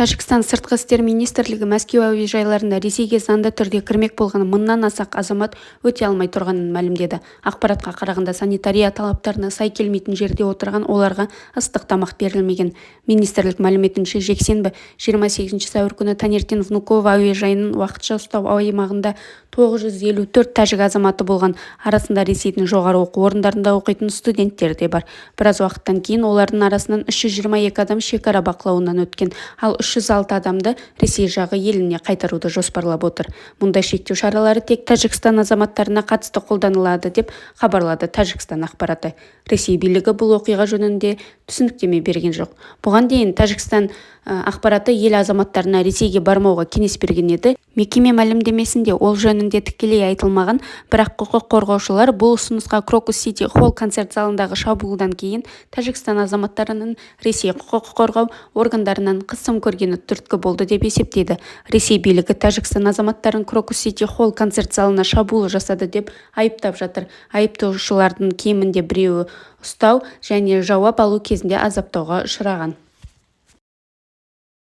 Тәжікстан сыртқы істер министрлігі Мәскеу әуежайларында Ресейге заңды түрде кірмек болған мыңнан аса азамат өте алмай тұрғанын мәлімдеді. Ақпаратқа қарағанда санитария талаптарына сай келмейтін жерде отырған оларға ыстық тамақ берілмеген. Министрлік мәліметінше жексенбі 28 сәуір күні таңертең Внуково әуежайының уақытша ұстау аймағында 954 тәжік азаматы болған. Арасында Ресейдің жоғары оқу орындарында оқитын студенттер де бар. Біраз уақыттан кейін олардың арасынан 322 адам шекара бақылауынан өткен, ал 306 адамды Ресей жағы еліне қайтаруды жоспарлап отыр. Мұндай шектеу шаралары тек Тәжікстан азаматтарына қатысты қолданылады деп хабарлады Тәжікстан ақпараты. Ресей билігі бұл оқиға жөнінде түсініктеме берген жоқ. Бұған дейін Тәжікстан ақпараты ел азаматтарына Ресейге бармауға кеңес берген еді. Мекеме мәлімдемесінде ол жөнінде тікелей айтылмаған, бірақ құқық қорғаушылар бұл ұсынысқа Крокус Сити Холл концерт залындағы шабуылдан кейін Тәжікстан азаматтарының Ресей құқық қорғау органдарынан қысым көргені түрткі болды деп есептейді. Ресей билігі Тәжікстан азаматтарын Крокус Сити Холл концерт залына шабуыл жасады деп айыптап жатыр. Айыптаушылардың кемінде біреуі ұстау және жауап алу кезінде азаптауға ұшыраған.